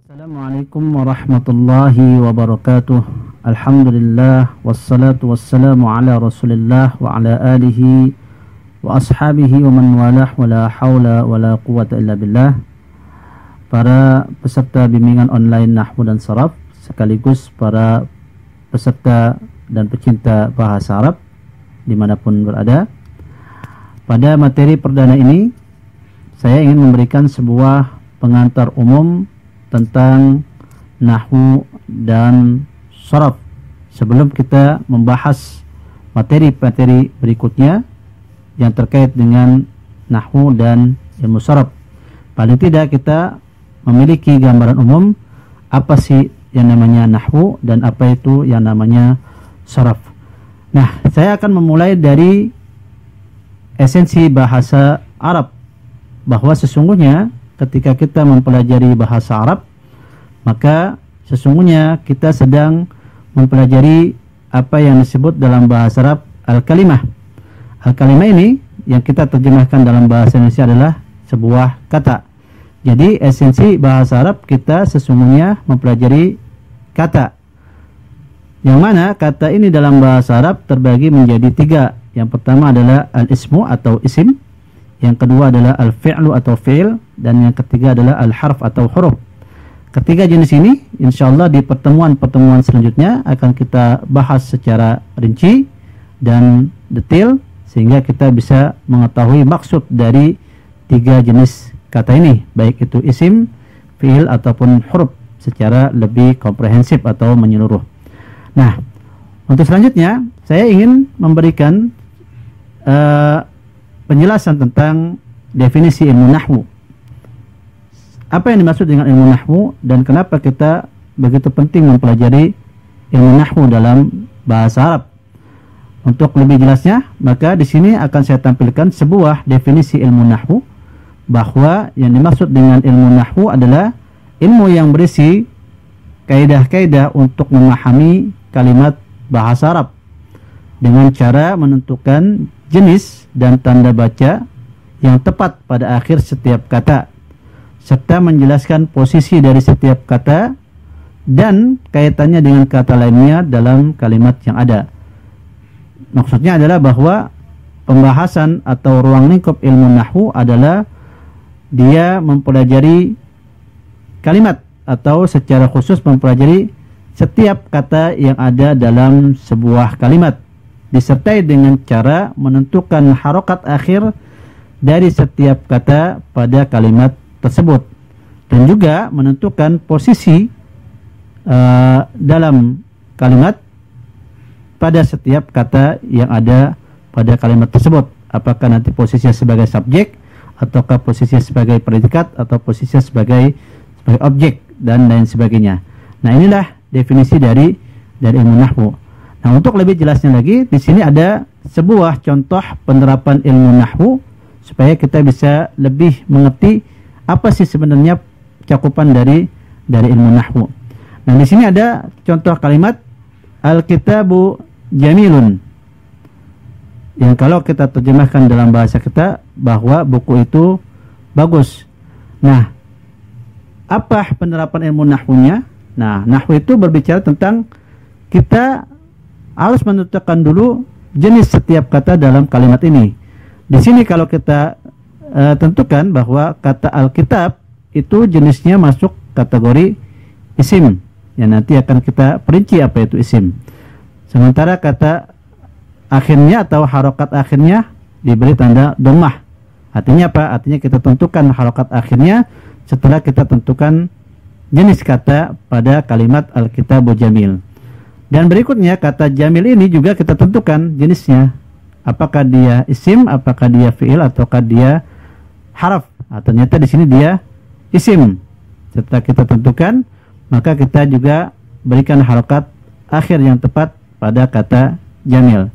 Assalamualaikum warahmatullahi wabarakatuh. Alhamdulillah wassalatu wassalamu ala Rasulillah wa ala alihi wa ashabihi wa man walah wa la haula wa la quwata illa billah. Para peserta bimbingan online Nahwu dan Sharaf, sekaligus para peserta dan pecinta bahasa Arab dimanapun berada. Pada materi perdana ini saya ingin memberikan sebuah pengantar umum tentang Nahwu dan Sharaf sebelum kita membahas materi-materi berikutnya yang terkait dengan Nahwu dan ilmu Sharaf. Paling tidak kita memiliki gambaran umum apa sih yang namanya Nahwu dan apa itu yang namanya Sharaf. Nah, saya akan memulai dari esensi bahasa Arab, bahwa sesungguhnya ketika kita mempelajari bahasa Arab, maka sesungguhnya kita sedang mempelajari apa yang disebut dalam bahasa Arab al-kalimah. Al-kalimah ini yang kita terjemahkan dalam bahasa Indonesia adalah sebuah kata. Jadi esensi bahasa Arab kita sesungguhnya mempelajari kata, yang mana kata ini dalam bahasa Arab terbagi menjadi tiga. Yang pertama adalah al-ismu atau isim, yang kedua adalah al-fi'lu atau fi'il, dan yang ketiga adalah al-harf atau huruf. Ketiga jenis ini insyaallah di pertemuan-pertemuan selanjutnya akan kita bahas secara rinci dan detail sehingga kita bisa mengetahui maksud dari tiga jenis kata ini, baik itu isim, fi'il ataupun huruf, secara lebih komprehensif atau menyeluruh. Nah, untuk selanjutnya saya ingin memberikan penjelasan tentang definisi ilmu Nahwu. Apa yang dimaksud dengan ilmu Nahwu dan kenapa kita begitu penting mempelajari ilmu Nahwu dalam bahasa Arab. Untuk lebih jelasnya, maka di sini akan saya tampilkan sebuah definisi ilmu Nahwu, bahwa yang dimaksud dengan ilmu Nahwu adalah ilmu yang berisi kaidah-kaidah untuk memahami kalimat bahasa Arab dengan cara menentukan jenis dan tanda baca yang tepat pada akhir setiap kata, serta menjelaskan posisi dari setiap kata dan kaitannya dengan kata lainnya dalam kalimat yang ada. Maksudnya adalah bahwa pembahasan atau ruang lingkup ilmu Nahwu adalah dia mempelajari kalimat atau secara khusus mempelajari setiap kata yang ada dalam sebuah kalimat, disertai dengan cara menentukan harokat akhir dari setiap kata pada kalimat tersebut, dan juga menentukan posisi dalam kalimat pada setiap kata yang ada pada kalimat tersebut, apakah nanti posisinya sebagai subjek ataukah posisinya sebagai predikat atau posisinya sebagai objek dan lain sebagainya. Nah, inilah definisi dari ilmu Nahwu. Nah, untuk lebih jelasnya lagi, di sini ada sebuah contoh penerapan ilmu Nahwu supaya kita bisa lebih mengerti apa sih sebenarnya cakupan dari ilmu Nahwu. Nah, di sini ada contoh kalimat al-kitabu jamilun, yang kalau kita terjemahkan dalam bahasa kita bahwa buku itu bagus. Nah, apa penerapan ilmu Nahwunya? Nah, Nahwu itu berbicara tentang kita harus menentukan dulu jenis setiap kata dalam kalimat ini. Di sini kalau kita tentukan bahwa kata Alkitab itu jenisnya masuk kategori isim, yang nanti akan kita perinci apa itu isim. Sementara kata akhirnya atau harokat akhirnya diberi tanda dhammah. Artinya apa? Artinya kita tentukan harokat akhirnya setelah kita tentukan jenis kata pada kalimat Alkitabu jamil. Dan berikutnya kata jamil ini juga kita tentukan jenisnya, apakah dia isim, apakah dia fi'il, ataukah dia haraf. Nah, ternyata di sini dia isim. Setelah kita tentukan, maka kita juga berikan harokat akhir yang tepat pada kata jamil.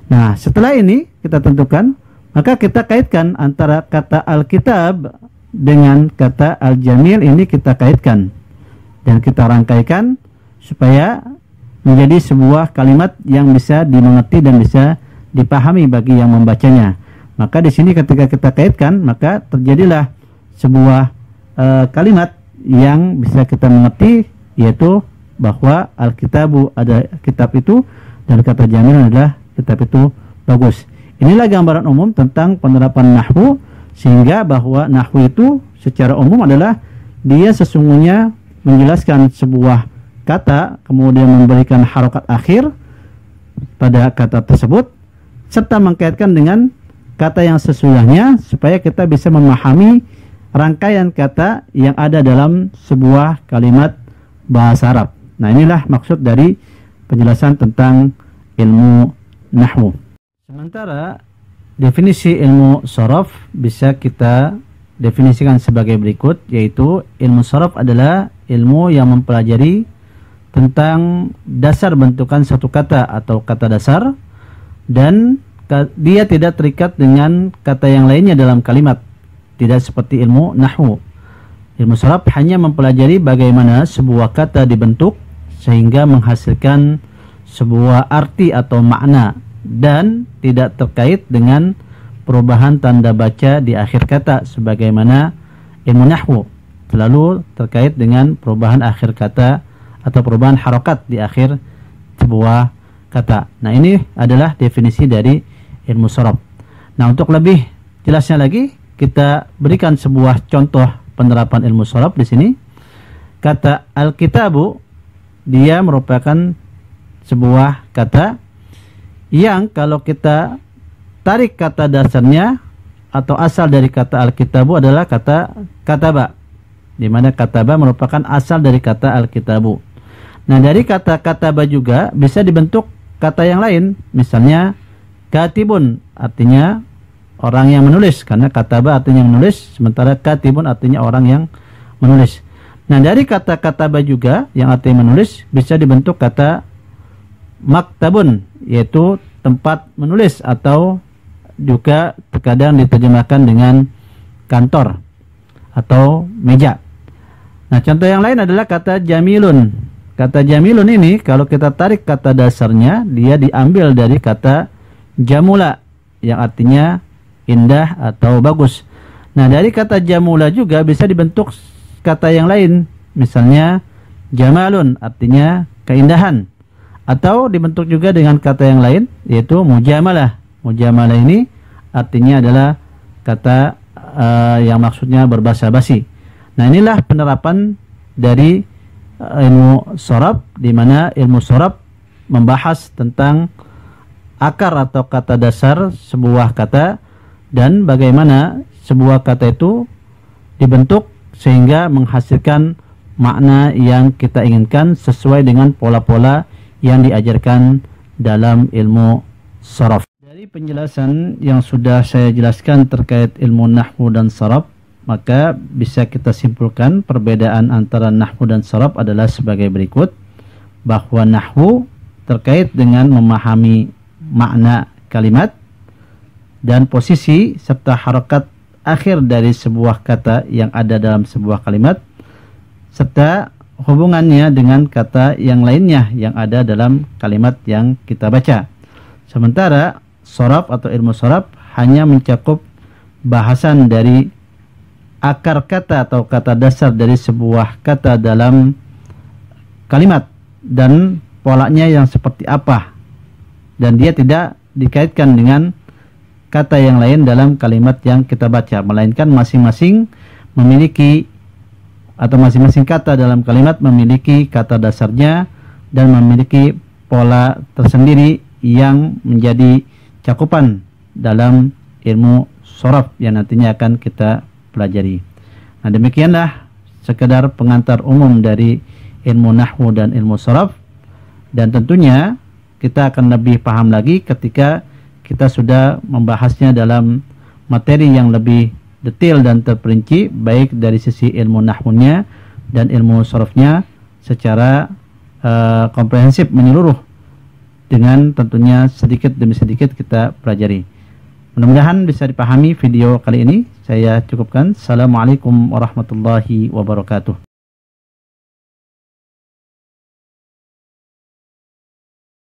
Nah, setelah ini kita tentukan, maka kita kaitkan antara kata Alkitab dengan kata al-jamil ini, kita kaitkan dan kita rangkaikan supaya menjadi sebuah kalimat yang bisa dimengerti dan bisa dipahami bagi yang membacanya. Maka di sini ketika kita kaitkan, maka terjadilah sebuah kalimat yang bisa kita mengerti, yaitu bahwa Alkitabu ada kitab itu, dan kata jamil adalah kitab itu bagus. Inilah gambaran umum tentang penerapan nahwu, sehingga bahwa nahwu itu secara umum adalah dia sesungguhnya menjelaskan sebuah kata, kemudian memberikan harokat akhir pada kata tersebut, serta mengkaitkan dengan kata yang sesudahnya, supaya kita bisa memahami rangkaian kata yang ada dalam sebuah kalimat bahasa Arab. Nah, inilah maksud dari penjelasan tentang ilmu nahwu. Sementara definisi ilmu sharaf bisa kita definisikan sebagai berikut, yaitu ilmu sharaf adalah ilmu yang mempelajari tentang dasar bentukan satu kata atau kata dasar, dan dia tidak terikat dengan kata yang lainnya dalam kalimat, tidak seperti ilmu nahwu. Ilmu sharaf hanya mempelajari bagaimana sebuah kata dibentuk sehingga menghasilkan sebuah arti atau makna, dan tidak terkait dengan perubahan tanda baca di akhir kata, sebagaimana ilmu nahwu selalu terkait dengan perubahan akhir kata atau perubahan harokat di akhir sebuah kata. Nah, ini adalah definisi dari ilmu sharaf. Nah, untuk lebih jelasnya lagi, kita berikan sebuah contoh penerapan ilmu sharaf di sini. Kata Alkitabu, dia merupakan sebuah kata yang kalau kita tarik kata dasarnya atau asal dari kata Alkitabu adalah kata kataba, di mana kataba merupakan asal dari kata Alkitabu. Nah, dari kata kataba juga bisa dibentuk kata yang lain, misalnya katibun, artinya orang yang menulis, karena kataba artinya menulis, sementara katibun artinya orang yang menulis. Nah, dari kata kataba juga yang artinya menulis bisa dibentuk kata maktabun, yaitu tempat menulis, atau juga terkadang diterjemahkan dengan kantor atau meja. Nah, contoh yang lain adalah kata jamilun. Kata jamilun ini kalau kita tarik kata dasarnya, dia diambil dari kata jamula yang artinya indah atau bagus. Nah, dari kata jamula juga bisa dibentuk kata yang lain, misalnya jamalun artinya keindahan, atau dibentuk juga dengan kata yang lain, yaitu mujamalah. Mujamalah ini artinya adalah kata yang maksudnya berbahasa basi. Nah, inilah penerapan dari ilmu sharaf, di mana ilmu sharaf membahas tentang akar atau kata dasar sebuah kata, dan bagaimana sebuah kata itu dibentuk sehingga menghasilkan makna yang kita inginkan sesuai dengan pola-pola yang diajarkan dalam ilmu sharaf. Dari penjelasan yang sudah saya jelaskan terkait ilmu nahwu dan sharaf, maka bisa kita simpulkan perbedaan antara nahwu dan sharaf adalah sebagai berikut, bahwa nahwu terkait dengan memahami makna kalimat dan posisi serta harokat akhir dari sebuah kata yang ada dalam sebuah kalimat, serta hubungannya dengan kata yang lainnya yang ada dalam kalimat yang kita baca. Sementara sharaf atau ilmu sharaf hanya mencakup bahasan dari akar kata atau kata dasar dari sebuah kata dalam kalimat dan polanya yang seperti apa, dan dia tidak dikaitkan dengan kata yang lain dalam kalimat yang kita baca, melainkan masing-masing memiliki atau masing-masing kata dalam kalimat memiliki kata dasarnya dan memiliki pola tersendiri yang menjadi cakupan dalam ilmu sharaf yang nantinya akan kita pelajari. Nah, demikianlah sekedar pengantar umum dari ilmu nahwu dan ilmu sharaf, dan tentunya kita akan lebih paham lagi ketika kita sudah membahasnya dalam materi yang lebih detail dan terperinci, baik dari sisi ilmu nahwunya dan ilmu sharafnya secara komprehensif menyeluruh, dengan tentunya sedikit demi sedikit kita pelajari. Mudah-mudahan bisa dipahami video kali ini. Saya cukupkan. Assalamualaikum warahmatullahi wabarakatuh.